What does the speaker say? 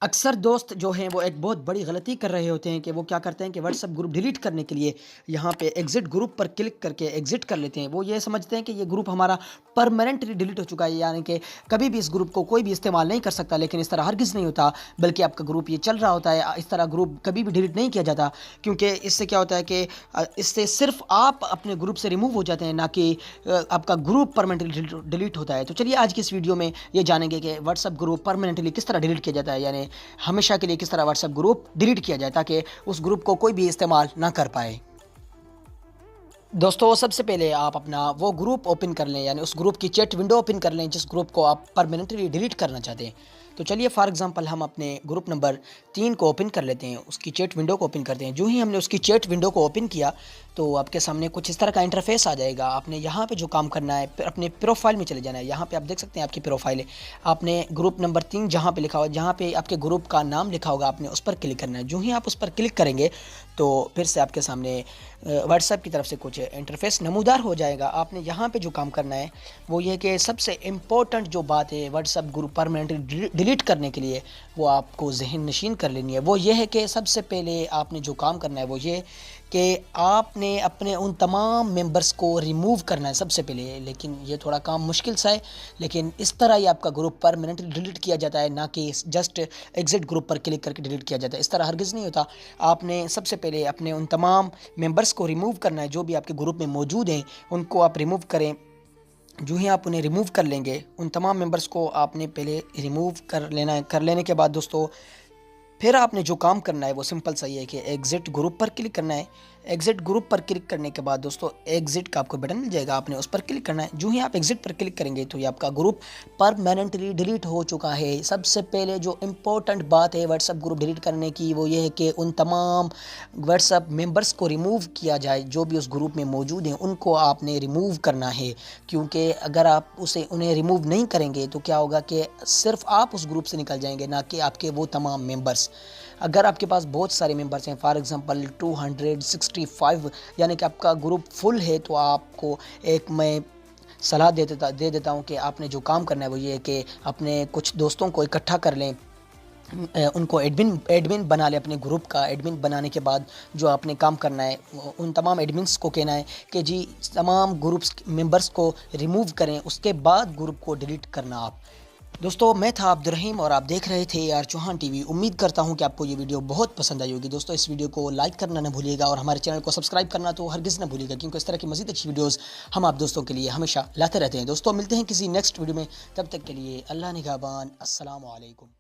اکثر دوست جو ہیں وہ ایک بہت بڑی غلطی کر رہے ہوتے ہیں کہ وہ کیا کرتے ہیں کہ واٹس ایپ گروپ ڈیلیٹ کرنے کے لیے یہاں پہ ایگزٹ گروپ پر کلک کر کے ایگزٹ کر لیتے ہیں۔ وہ یہ سمجھتے ہیں کہ یہ گروپ ہمارا پرماننٹلی ڈیلیٹ ہو چکا ہے، یعنی کہ کبھی بھی اس گروپ کو کوئی بھی استعمال نہیں کر سکتا، لیکن اس طرح ہرگز نہیں ہوتا، بلکہ آپ کا گروپ یہ چل رہا ہوتا ہے۔ اس طرح گروپ کبھی بھی ڈیلیٹ نہیں کیا جاتا، کیونکہ اس سے کیا ہوتا ہے کہ اس سے صرف آپ اپنے گروپ سے ریموو ہو جاتے ہیں، نہ کہ آپ کا گروپ پرماننٹلی ڈیلیٹ ہوتا ہے۔ تو چلیے آج کی اس ویڈیو میں یہ جانیں گے کہ واٹس ایپ گروپ پرماننٹلی کس طرح ڈیلیٹ کیا جاتا ہے، یعنی ہمیشہ کے لیے کس طرح واٹس ایپ گروپ ڈیلیٹ کیا جائے تاکہ اس گروپ کو کوئی بھی استعمال نہ کر پائے۔ دوستو سب سے پہلے آپ اپنا وہ گروپ اوپن کر لیں، یعنی اس گروپ کی چیٹ ونڈو اوپن کر لیں جس گروپ کو آپ پرماننٹلی ڈیلیٹ کرنا چاہتے ہیں۔ تو چلیے فار ایگزامپل ہم اپنے گروپ نمبر 3 کو اوپن کر لیتے ہیں، اس کی چیٹ ونڈو کو اوپن کرتے ہیں۔ جو ہی ہم نے اس کی چیٹ ونڈو کو اوپن کیا تو آپ کے سامنے کچھ اس طرح کا انٹرفیس آ جائے گا۔ آپ نے یہاں پہ جو کام کرنا ہے، اپنے پروفائل میں چلے جانا ہے۔ یہاں پہ آپ دیکھ سکتے ہیں آپ کی پروفائل ہے، آپ نے گروپ نمبر 3 جہاں پہ لکھا ہوا ہے، جہاں پہ آپ کے گروپ کا نام لکھا ہوگا، آپ نے اس پر کلک کرنا ہے۔ جو ہی آپ اس پر کلک کریں گے تو پھر سے آپ کے سامنے واٹس ایپ کی طرف سے کچھ انٹرفیس نمودار ہو جائے گا۔ آپ نے یہاں پہ جو کام کرنا ہے وہ یہ کہ سب سے امپورٹنٹ جو بات ہے what's app group permanently delete کرنے کے لیے وہ آپ کو ذہن نشین کر لینی ہے۔ وہ یہ ہے کہ سب سے پہلے آپ نے جو کام کرنا ہے وہ یہ کہ آپ نے اپنے ان تمام ممبرس کو ریموو کرنا ہے سب سے پہلے۔ لیکن یہ تھوڑا کام مشکل سا ہے، لیکن اس طرح ہی آپ کا گروپ پرماننٹلی ڈیلیٹ کیا جاتا ہے، نہ کہ جسٹ ایگزٹ گروپ پر کلک کر کے ڈیلیٹ کیا جاتا ہے۔ اس طرح ہرگز نہیں ہوتا۔ آپ نے سب سے پہلے اپنے ان تمام ممبرس کو ریموو کرنا ہے جو بھی آپ کے گروپ میں موجود ہیں، ان کو آپ ریموو کریں۔ جو ہی آپ انہیں ریموو کر لیں گے، ان تمام ممبرس کو آپ نے پہلے ریموو کر لینا ہے۔ کر لینے کے بعد دوستو پھر آپ نے جو کام کرنا ہے وہ سمپل سا یہ ہے کہ ایگزٹ گروپ پر کلک کرنا ہے۔ ایگزٹ گروپ پر کلک کرنے کے بعد دوستو ایگزٹ کا آپ کو بٹن مل جائے گا، آپ نے اس پر کلک کرنا ہے۔ جو ہی آپ ایگزٹ پر کلک کریں گے تو یہ آپ کا گروپ پرماننٹلی ڈیلیٹ ہو چکا ہے۔ سب سے پہلے جو امپورٹنٹ بات ہے واٹس ایپ گروپ ڈیلیٹ کرنے کی وہ یہ ہے کہ ان تمام واٹس ایپ ممبرس کو ریموو کیا جائے جو بھی اس گروپ میں موجود ہیں، ان کو آپ نے ریموو کرنا ہے، کیونکہ اگر آپ انہیں ریموو نہیں کریں گے تو کیا ہوگا کہ صرف آپ اس گروپ سے نکل جائیں گے، نہ کہ آپ کے وہ تمام ممبرس۔ اگر آپ کے پاس بہت سارے ممبرس ہیں، فار ایگزامپل 265، یعنی کہ آپ کا گروپ فل ہے، تو آپ کو ایک میں صلاح دے دیتا ہوں کہ آپ نے جو کام کرنا ہے وہ یہ ہے کہ اپنے کچھ دوستوں کو اکٹھا کر لیں، ان کو ایڈمن بنا لیں اپنے گروپ کا۔ ایڈمن بنانے کے بعد جو آپ نے کام کرنا ہے ان تمام ایڈمنس کو کہنا ہے کہ جی تمام گروپس ممبرس کو ریموو کریں، اس کے بعد گروپ کو ڈیلیٹ کرنا آپ۔ دوستو میں تھا عبد الرحیم اور آپ دیکھ رہے تھے چوہان ٹی وی۔ امید کرتا ہوں کہ آپ کو یہ ویڈیو بہت پسند آئی ہوگی۔ دوستو اس ویڈیو کو لائک کرنا نہ بھولیے گا اور ہمارے چینل کو سبسکرائب کرنا تو ہرگز نہ بھولیے گا، کیونکہ اس طرح کی مزید اچھی ویڈیوز ہم آپ دوستوں کے لیے ہمیشہ لاتے رہتے ہیں۔ دوستو ملتے ہیں کسی نیکسٹ ویڈیو میں، تب تک کے لیے اللہ نگہبان، السلام علیکم۔